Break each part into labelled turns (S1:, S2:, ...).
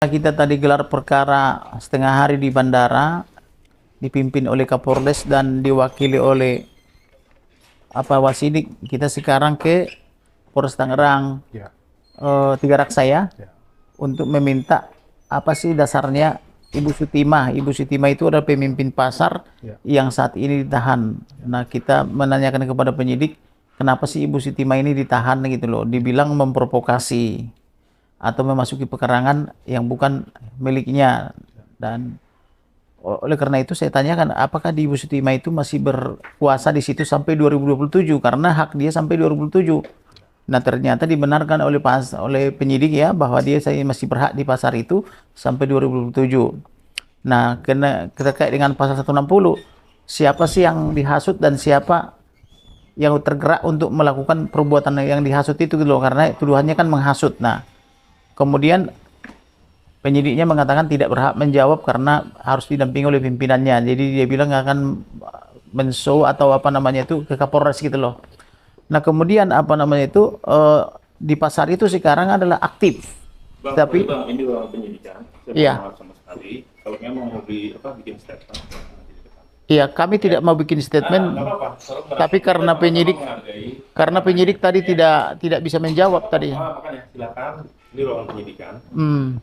S1: Kita tadi gelar perkara setengah hari di bandara, dipimpin oleh Kapolres dan diwakili oleh Wasidik. Kita sekarang ke Polres Tangerang, Tiga Raksa ya, untuk meminta apa sih dasarnya Ibu Sutimah. Ibu Sutimah itu adalah pemimpin pasar yang saat ini ditahan. Nah, kita menanyakan kepada penyidik, kenapa sih Ibu Sutimah ini ditahan gitu loh? Dibilang memprovokasi atau memasuki pekarangan yang bukan miliknya. Dan oleh karena itu saya tanyakan, apakah di Ibu Sutimah itu masih berkuasa di situ sampai 2027, karena hak dia sampai 2027. Nah, ternyata dibenarkan oleh penyidik ya, bahwa dia masih berhak di pasar itu sampai 2027. Nah, terkait dengan pasal 160, siapa sih yang dihasut dan siapa yang tergerak untuk melakukan perbuatan yang dihasut itu loh, karena tuduhannya kan menghasut. Nah, kemudian penyidiknya mengatakan tidak berhak menjawab karena harus didampingi oleh pimpinannya. Jadi dia bilang nggak akan men-show atau apa namanya itu ke Kapolres gitu loh. Nah, kemudian apa namanya itu di pasar itu sekarang adalah aktif.
S2: Bang,
S1: Tapi
S2: bang, ini ruang penyidikan. Saya
S1: iya.
S2: maaf sama sekali. Kalau memang mau bikin statement.
S1: Iya, kami tidak mau bikin statement,
S2: Nggak apa-apa.
S1: tapi karena penyidik tadi tidak bisa menjawab tadi.
S2: Makanya silakan. Ini ruangan penyidikan.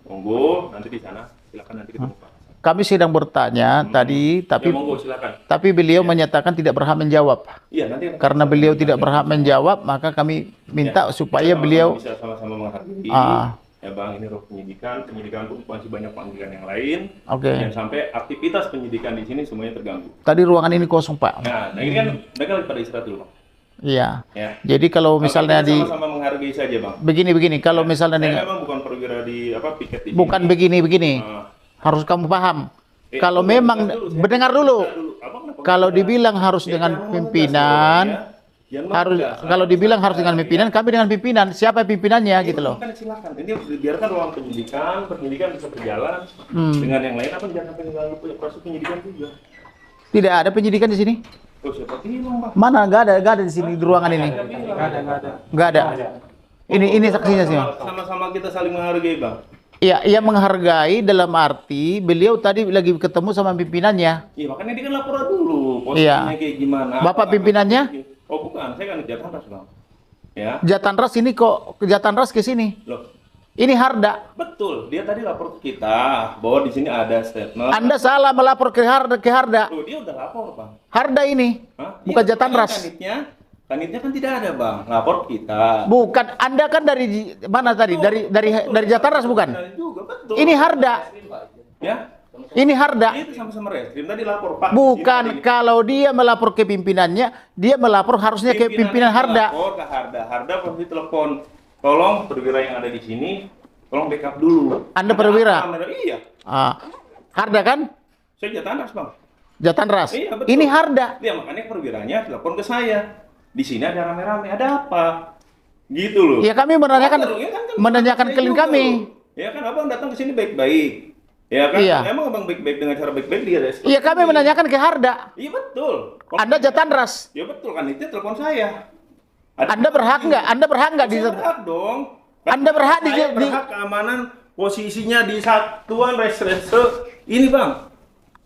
S2: Tunggu nanti di sana. Silakan nanti ketemu Pak.
S1: Kami sedang bertanya tadi, tapi
S2: Ya, monggo, silakan.
S1: tapi beliau menyatakan tidak berhak menjawab.
S2: Iya, nanti
S1: Karena beliau tidak berhak menjawab, maka kami minta supaya beliau
S2: bisa sama-sama menghargai. Ya Bang, ini ruang penyidikan. Penyidikan pun masih banyak panggilan yang lain.
S1: Oke.
S2: Yang sampai aktivitas penyidikan di sini semuanya terganggu.
S1: Tadi ruangan ini kosong, Pak.
S2: Nah ini kan mereka lagi pada istirahat dulu, Bang.
S1: Iya.
S2: Ya.
S1: Jadi kalau misalnya
S2: Kita
S1: di
S2: sama-sama menghargai saja, Bang.
S1: begini, kalau misalnya
S2: Saya
S1: dengan
S2: memang bukan perwira di piket di
S1: bukan
S2: sini.
S1: begini,
S2: Ah.
S1: harus kamu paham. Kalau
S2: tunggu,
S1: memang
S2: bentar dulu, saya
S1: mendengar dulu.
S2: Abang kenapa
S1: Kalau
S2: nggak
S1: dibilang harus
S2: Ya,
S1: dengan
S2: jangan
S1: pimpinan,
S2: ngegas dong, ya. Jangan
S1: harus
S2: ngegas.
S1: kalau dibilang harus dengan pimpinan, kami dengan pimpinan. Siapa pimpinannya gitu loh.
S2: Kan silakan. Ini biarkan ruang penyidikan bisa berjalan dengan yang lain. Apa jangan sampai mengganggu proses penyidikan juga.
S1: Tidak ada penyidikan di sini.
S2: Oh, siapa bilang, Bang?
S1: Mana? Gak ada di sini di ruangan ini. Gak ada. Ini saksinya sih.
S2: Sama-sama kita saling menghargai, Bang.
S1: Iya, ia menghargai dalam arti beliau tadi lagi ketemu sama pimpinannya.
S2: Iya, makanya dia kan laporan dulu. Posisinya kayak gimana.
S1: Bapak
S2: apa
S1: pimpinannya?
S2: Oh, bukan. Saya kan Jatanras, Bang. Ya.
S1: Jatanras ini kok Jatanras ke sini?
S2: Loh,
S1: Ini Harda.
S2: betul. Dia tadi lapor ke kita bahwa di sini ada statement.
S1: Anda salah melapor ke Harda.
S2: Loh, dia udah lapor, Bang.
S1: Harda ini,
S2: Hah?
S1: bukan
S2: Iya,
S1: Jatanras.
S2: Kanitnya kan tidak ada, Bang. Lapor ke kita.
S1: Bukan, Anda kan dari mana tadi? Dari Jatanras bukan?
S2: Dari juga, betul.
S1: Ini Harda.
S2: Ya.
S1: Ini Harda.
S2: Itu sama-sama reskrim tadi lapor, Pak.
S1: Bukan, kalau dia melapor ke pimpinannya, dia melapor harusnya ke pimpinan Harda.
S2: Lapor ke Harda. Harda pasti telepon. Tolong perwira yang ada di sini, tolong backup dulu.
S1: Anda
S2: Ada
S1: perwira?
S2: apa? Iya.
S1: Harda kan?
S2: Saya Jatanras, Bang.
S1: Jatanras.
S2: Iya, betul.
S1: Ini Harda.
S2: Ya, makanya perwiranya telepon ke saya. Di sini ada rame-rame, ada apa? Gitu loh.
S1: Ya kami menanyakan klien
S2: juga
S1: kami.
S2: loh. Ya kan abang datang ke sini baik-baik. Ya kan?
S1: Iya.
S2: Emang abang baik-baik dengan cara baik-baik dia ada.
S1: Iya, kami menanyakan ke Harda.
S2: Iya betul.
S1: Anda Jatanras.
S2: Ya betul kan itu telepon saya.
S1: Anda berhak nggak? Anda berhak nggak di?
S2: Saya berhak dong.
S1: Anda berhak di?
S2: Saya berhak keamanan posisinya di satuan reserse ini, Bang.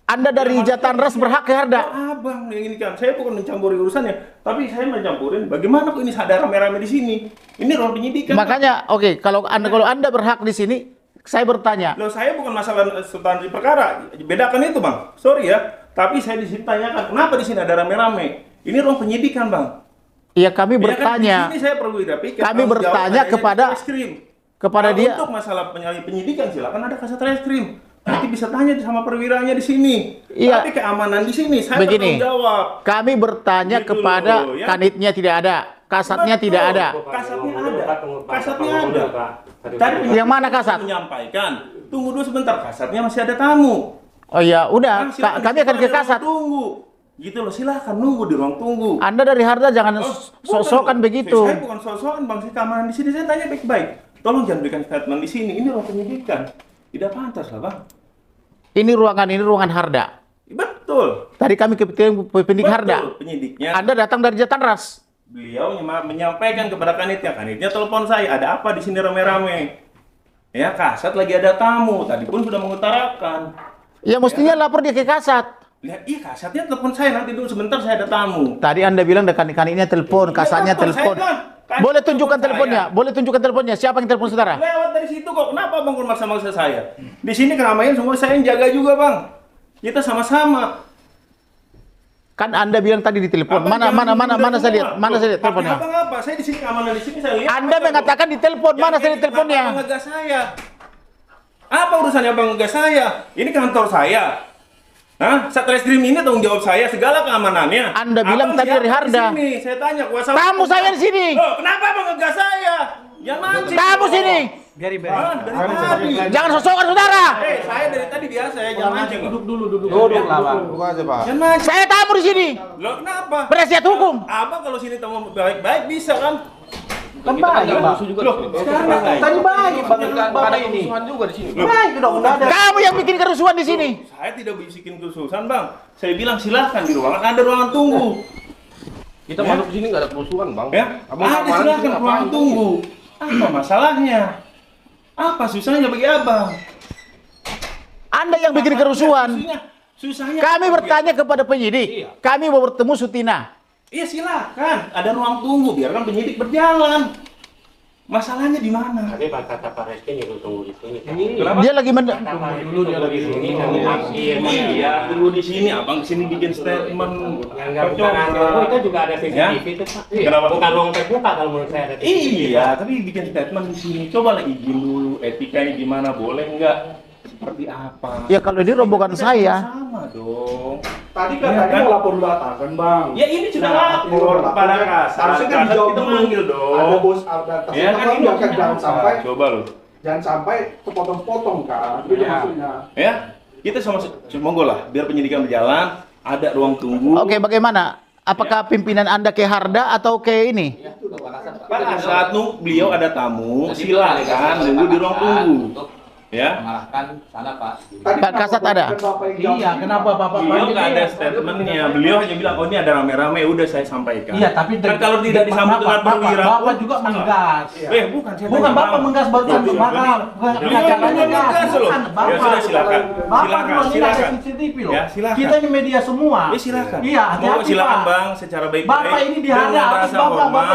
S1: Anda dari Jatanras berhak ke Harda.
S2: Abang yang ini kan, saya bukan mencampuri urusannya, tapi saya mencampurin bagaimana kok ini ada rame-rame di sini. Ini ruang penyidikan.
S1: Makanya, oke, kalau Anda berhak di sini, saya bertanya.
S2: Loh, saya bukan masalah substansi perkara. Bedakan itu, Bang. Sorry ya, tapi saya ditanyakan kenapa di sini ada rame-rame. Ini ruang penyidikan, Bang.
S1: Iya, kami
S2: Ya kan,
S1: bertanya.
S2: di sini saya perwira piket.
S1: Kami
S2: tanggung
S1: bertanya
S2: jawab
S1: kepada-
S2: adanya reskrim.
S1: kepada
S2: Kalau
S1: dia.
S2: Untuk masalah penyidikan silakan ada kasat reskrim. Nanti bisa tanya sama perwiranya di sini.
S1: Iya.
S2: Tapi keamanan di sini saya
S1: Begini,
S2: bertanggung jawab.
S1: kami bertanya
S2: Gitu
S1: kepada
S2: loh, ya.
S1: kanitnya tidak ada, kasatnya
S2: Betul.
S1: tidak ada.
S2: Kasatnya ada. Kasatnya ada. Tadi
S1: Yang mana kasat?
S2: menyampaikan. Tunggu dulu sebentar, kasatnya masih ada tamu.
S1: Oh ya, udah,
S2: Kan silakan
S1: kami akan
S2: di
S1: ke
S2: ruang
S1: kasat.
S2: Tunggu. Gitu loh, silakan nunggu di ruang tunggu.
S1: Anda dari Harda jangan sok-sokan
S2: Bukan,
S1: begitu.
S2: Saya bukan sok-sokan, Bang. Saya keamanan di sini saya tanya baik-baik. Tolong jangan berikan statement di sini. Ini ruang penyidikan. Tidak pantas lah, Bang.
S1: Ini ruangan Harda.
S2: Betul.
S1: Tadi kami ke penyidik Harda.
S2: Betul, penyidiknya.
S1: Anda datang dari Jatanras.
S2: Beliau menyampaikan kepada kanitnya telepon saya, ada apa di sini rame-rame? Ya, Kasat lagi ada tamu. Tadi pun sudah mengutarakan.
S1: Ya mestinya lapor dia ke Kasat.
S2: Lihat, iya Kasatnya telepon saya nanti dulu sebentar saya ada tamu.
S1: Tadi Anda bilang kanik-kaniknya telepon, Kasatnya
S2: telepon,
S1: telepon.
S2: saya kan.
S1: Boleh tunjukkan
S2: Telepon
S1: teleponnya,
S2: saya.
S1: boleh tunjukkan teleponnya. Siapa yang telepon saudara?
S2: Lewat dari situ kok. Kenapa Bang maksa-maksa saya? Di sini keramaian semua saya yang jaga juga, Bang. Kita sama-sama.
S1: Kan Anda bilang tadi di telepon.
S2: Abang
S1: Mana
S2: jangan
S1: saya lihat?
S2: semua.
S1: Mana saya lihat
S2: Tapi
S1: teleponnya?
S2: Abang apa? Saya di sini keamanan di sini saya lihat.
S1: Anda
S2: Apa,
S1: mengatakan di telepon. Mana saya lihat teleponnya?
S2: Abang ngegas saya. Apa urusannya Abang ngegas saya? Ini kantor saya. Hah? Satreskrim ini tanggung jawab saya segala keamanannya.
S1: Anda bilang
S2: Abang
S1: tadi
S2: siapa
S1: dari Harda.
S2: di sini? Saya tanya kuasa.
S1: Tamu saya di sini.
S2: Loh, kenapa Abang ngegas saya? Jangan mancing.
S1: Tamu
S2: dong.
S1: sini.
S2: Dari tadi.
S1: Jangan sosokan saudara.
S2: Saya dari tadi biasa ya, jangan mancing.
S3: Duduk lah, Bang. Duduk aja, Pak.
S2: Jangan mancing.
S1: Saya tamu di sini.
S2: Loh, kenapa?
S1: Penasihat hukum.
S2: Abang kalau sini tamu baik-baik bisa kan?
S3: Kan baik, Bang.
S2: Loh, sekarang
S3: Tadi baik, Bang. Bapak ini. Juga di sini. Baik dong, enggak ada.
S1: Kamu yang bikin kerusuhan di sini.
S2: Saya tidak bisikin kerusuhan, Bang. Saya bilang silahkan di ruangan, ada ruangan tunggu.
S3: Kita masuk ke sini enggak ada kerusuhan, Bang.
S2: Ya,
S3: Abang
S2: ada
S3: kemana
S2: silahkan
S3: sih,
S2: ruangan
S3: ngapain?
S2: tunggu. Apa masalahnya? Apa susahnya bagi Abang?
S1: Anda yang bikin kerusuhan.
S2: Susahnya.
S1: Kami bertanya kepada penyidik. Kami mau bertemu Sutina.
S2: Iya silakan, ada ruang tunggu, biarkan penyidik berjalan. Masalahnya di mana?
S4: Tapi kata Pak Reski nyuruh tunggu di sini.
S2: Kenapa?
S1: Dia lagi
S4: Kata Pak Reski tunggu di sini kami hampir.
S2: Iya, tunggu di sini, Abang kesini bikin statement.
S4: Yang nggak bukan oh, itu juga ada CCTV itu Pak.
S2: Kenapa?
S4: Bukan ruang terbuka kalau menurut saya ada CCTV.
S2: Iya, tapi bikin statement di sini. Coba lah izin dulu, etikanya gimana, boleh nggak? Seperti apa?
S1: Ya kalau ini rombongan saya.
S2: Sama dong.
S5: Tadi
S2: Iya,
S5: katanya
S2: kan?
S5: mau lapor dulu atasan, Bang.
S2: Ya ini sudah
S5: Nah,
S2: lapor
S5: ini
S2: kepada
S5: lapornya.
S2: Kasat.
S5: Harusnya kan
S2: Kasat
S5: dijawab
S2: kita
S5: dulu.
S2: manggil dong.
S5: Ada bos atas
S2: Ya kan ini
S5: jangan sampai
S2: coba loh.
S5: jangan sampai kepotong-potong kan. Itu
S2: Ya.
S5: maksudnya.
S2: Ya, kita sama monggo lah, biar penyidikan berjalan, ada ruang tunggu.
S1: Oke, bagaimana? Apakah pimpinan Anda ke Harda atau ke ini?
S2: Pada saat beliau ada tamu, silakan nunggu di ruang tunggu. Ya.
S6: mengarahkan sana Pak.
S5: Tadi
S1: Pak Kasat
S5: kenapa
S1: ada?
S5: Bapak yang
S6: Iya, kenapa Bapak
S2: Beliau
S6: panggil
S2: nggak ada
S6: dia?
S2: statementnya. Beliau hanya bilang, oh ini ada rame-rame, udah saya sampaikan.
S6: Iya, tapi
S2: kan kalau tidak disambut dengan perwira
S6: Bapak
S2: pun
S6: juga
S2: salah.
S6: menggas.
S2: Bukan saya
S6: Bukan
S2: tanya,
S6: Bapak
S2: Bang.
S6: menggas barusan
S2: Beliau
S6: Bapak pengacaranya gas.
S2: menggas loh.
S6: Bukan
S2: Ya
S6: Bapak.
S2: sudah silakan.
S6: Bapak
S2: Silakan,
S6: bilang ini ada
S2: silakan.
S6: CCTV loh.
S2: Ya, silakan.
S6: Kita ini media semua.
S2: Silakan.
S6: Iya,
S2: Monggo
S6: hati-hati
S2: silakan
S6: Pak.
S2: Bang, secara baik-baik.
S6: Bapak ini di Harda,
S2: dengan
S6: habis
S2: rasa
S6: Bapak
S2: hormat.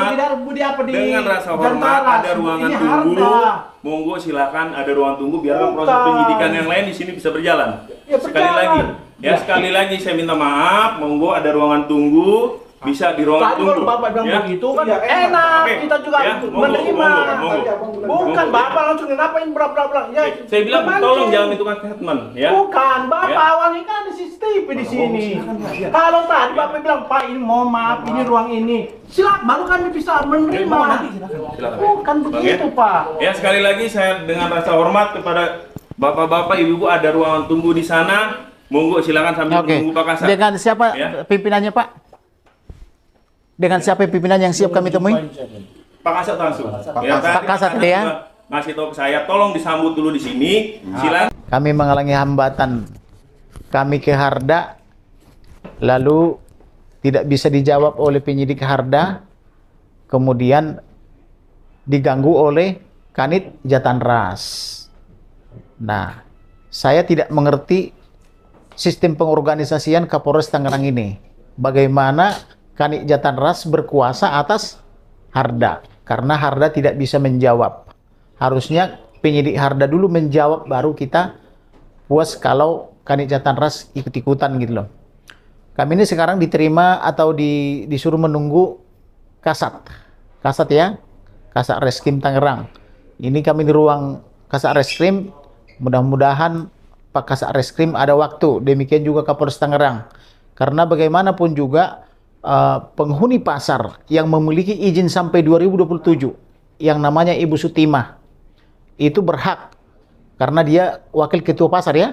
S6: di apa di
S2: Dengan rasa hormat
S6: Jantaras.
S2: ada ruangan
S6: Ini
S2: tunggu.
S6: Harda.
S2: Monggo silakan ada ruang tunggu biar proses
S6: Bukan.
S2: penyidikan yang lain di sini bisa berjalan.
S6: Ya,
S2: Sekali
S6: berjalan.
S2: lagi, ya sekali lagi saya minta maaf. Monggo ada ruangan tunggu, bisa di ruangan
S6: Tadi
S2: tunggu.
S6: kalau Bapak bilang
S2: Ya.
S6: begitu kan
S5: Iya,
S6: enak,
S2: Oke.
S6: kita juga
S2: Ya, monggo,
S6: menerima.
S2: monggo.
S6: Bukan
S2: Monggo.
S6: Bapak langsung ngapain berapa-berapa. Ya,
S2: Saya bilang
S6: mancing.
S2: tolong jangan menentukan statement, ya.
S6: Bukan, Bapak
S2: Ya.
S6: awalnya kan ada CCTV di sini.
S2: silakan, Pak, ya.
S6: Kalau tadi Bapak bilang, Pak ini mohon maaf, ini ruang ini. Silakan, baru kami bisa menerima.
S2: monggo nanti, silakan. Silakan.
S6: Bukan
S2: Bang,
S6: begitu,
S2: ya.
S6: Pak.
S2: Ya sekali lagi saya dengan rasa hormat kepada bapak-bapak, ibu-ibu ada ruangan tunggu di sana. Monggo silakan sambil
S1: Oke.
S2: menunggu Pak Kasat.
S1: Dengan siapa
S2: Ya.
S1: pimpinannya, Pak? Dengan siapa pimpinan yang siap kami temui?
S2: Pak Kasat langsung.
S1: Pak Kasat, ya.
S2: juga ngasih tahu ke saya, tolong disambut dulu di sini. Silakan.
S1: Kami mengalami hambatan. Kami ke Harda, lalu tidak bisa dijawab oleh penyidik Harda, kemudian diganggu oleh Kanit Jatanras. Nah, saya tidak mengerti sistem pengorganisasian Kapolres Tangerang ini. Bagaimana Kanit Jatanras berkuasa atas Harda, karena Harda tidak bisa menjawab. Harusnya penyidik Harda dulu menjawab, baru kita puas kalau Kanit Jatanras ikut-ikutan gitu loh. Kami ini sekarang diterima atau disuruh menunggu Kasat. Kasat ya, Kasat Reskrim Tangerang. Ini kami di ruang Kasat Reskrim. Mudah-mudahan Pak Kasat Reskrim ada waktu. Demikian juga Kapolres Tangerang. Karena bagaimanapun juga penghuni pasar yang memiliki izin sampai 2027 yang namanya Ibu Sutimah itu berhak karena dia wakil ketua pasar ya.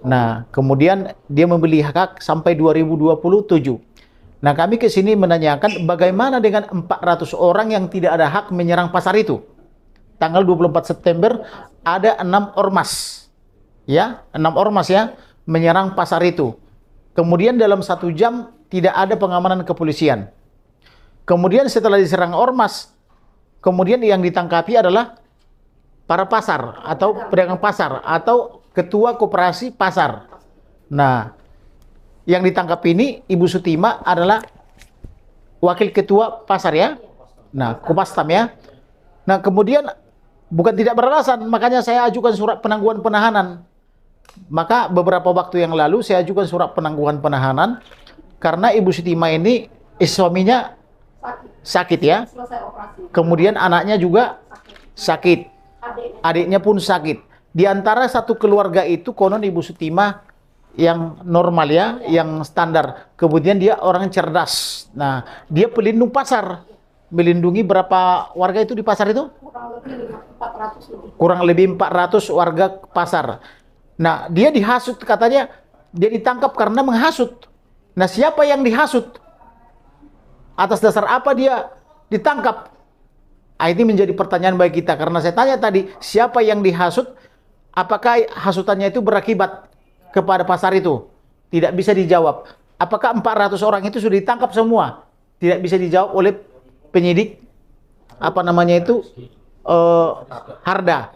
S1: Nah, kemudian dia membeli hak sampai 2027. Nah, kami ke sini menanyakan bagaimana dengan 400 orang yang tidak ada hak menyerang pasar itu. Tanggal 24 September ada 6 ormas. Ya, 6 ormas ya menyerang pasar itu. Kemudian dalam 1 jam tidak ada pengamanan kepolisian. Kemudian setelah diserang ormas, kemudian yang ditangkapi adalah para pasar atau pedagang pasar atau ketua koperasi pasar. Nah, yang ditangkap ini Ibu Sutima adalah wakil ketua pasar ya. Nah, Kopastam ya. Nah, kemudian bukan tidak beralasan, makanya saya ajukan surat penangguhan penahanan. Maka beberapa waktu yang lalu saya ajukan surat penangguhan penahanan karena Ibu Sutima ini suaminya sakit ya. Kemudian anaknya juga sakit. Adiknya pun sakit. Di antara satu keluarga itu konon Ibu Sutima yang normal ya, yang standar. Kemudian dia orang cerdas. Nah, dia pelindung pasar. Melindungi berapa warga itu di pasar itu? Kurang lebih 400 warga pasar. Nah, dia dihasut katanya, dia ditangkap karena menghasut. Nah, siapa yang dihasut? Atas dasar apa dia ditangkap? Ini menjadi pertanyaan bagi kita karena saya tanya tadi, siapa yang dihasut? Apakah hasutannya itu berakibat kepada pasar itu? Tidak bisa dijawab. Apakah 400 orang itu sudah ditangkap semua? Tidak bisa dijawab oleh penyidik Harda.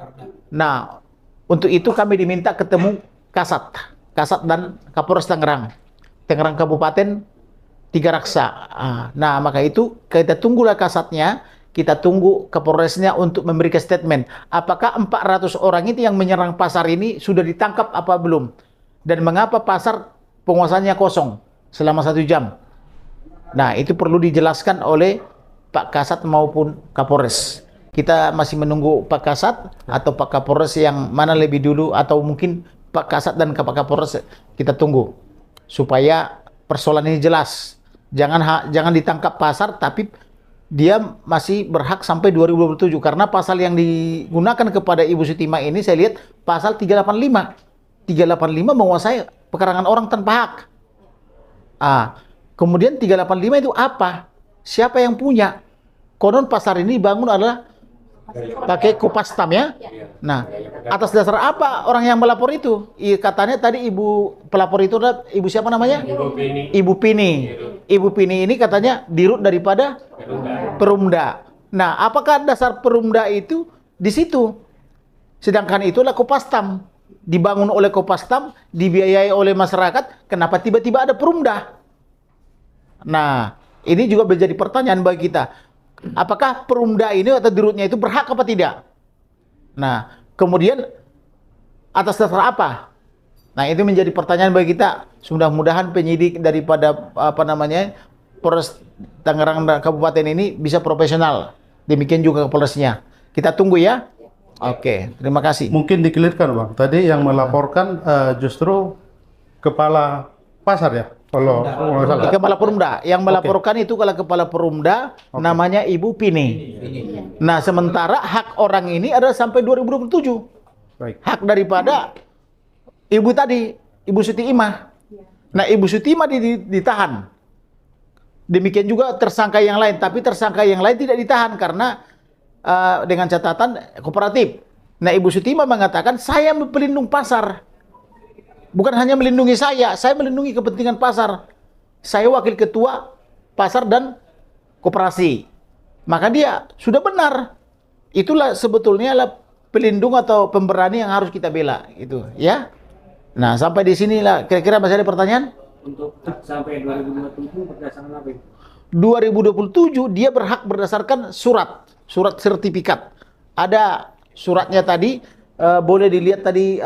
S1: Nah, untuk itu kami diminta ketemu Kasat dan Kapolres Tangerang Kabupaten Tiga Raksa. Nah, maka itu kita tunggulah Kasatnya, kita tunggu Kapolresnya untuk memberikan statement. Apakah 400 orang itu yang menyerang pasar ini sudah ditangkap apa belum? Dan mengapa pasar penguasanya kosong selama 1 jam? Nah, itu perlu dijelaskan oleh Pak Kasat maupun Kapolres. Kita masih menunggu Pak Kasat atau Pak Kapolres yang mana lebih dulu, atau mungkin Pak Kasat dan Pak Kapolres kita tunggu supaya persoalan ini jelas. Jangan ditangkap pasar tapi dia masih berhak sampai 2027 karena pasal yang digunakan kepada Ibu Sutima ini saya lihat pasal 385 menguasai pekarangan orang tanpa hak. Kemudian 385 itu apa? Siapa yang punya? Konon pasar ini dibangun adalah pakai Kopastam ya. Nah, atas dasar apa orang yang melapor itu? Katanya tadi ibu pelapor itu adalah ibu siapa namanya? Ibu Pini. Ibu Pini ini katanya dirut daripada Perumda. Nah, apakah dasar Perumda itu di situ? Sedangkan itulah Kopastam. Dibangun oleh Kopastam, dibiayai oleh masyarakat, kenapa tiba-tiba ada Perumda? Nah, ini juga menjadi pertanyaan bagi kita. Apakah Perumda ini atau dirutnya itu berhak apa tidak? Nah, kemudian atas dasar apa? Nah, itu menjadi pertanyaan bagi kita. Mudah-mudahan penyidik daripada Polres Tangerang dan Kabupaten ini bisa profesional. Demikian juga Polresnya. Kita tunggu ya. Oke, terima kasih.
S7: Mungkin dikelirkan Bang. Tadi yang melaporkan justru kepala pasar ya. Kalau salah.
S1: Kepala Perumda. Yang melaporkan itu kalau kepala Perumda namanya Ibu Pini. Nah, sementara hak orang ini adalah sampai 2027.
S7: Baik.
S1: Hak daripada ibu tadi, Ibu Sutimah. Nah, Ibu Sutimah ditahan. Demikian juga tersangka yang lain, tapi tersangka yang lain tidak ditahan karena dengan catatan kooperatif. Nah, Ibu Sutimah mengatakan saya pelindung pasar. Bukan hanya melindungi saya melindungi kepentingan pasar. Saya wakil ketua pasar dan koperasi. Maka dia sudah benar. Itulah sebetulnya lah pelindung atau pemberani yang harus kita bela, itu ya. Nah, sampai di sinilah kira-kira masih ada pertanyaan?
S4: Untuk sampai 2027 berdasarkan apa?
S1: 2027 dia berhak berdasarkan surat sertifikat. Ada suratnya tadi, boleh dilihat tadi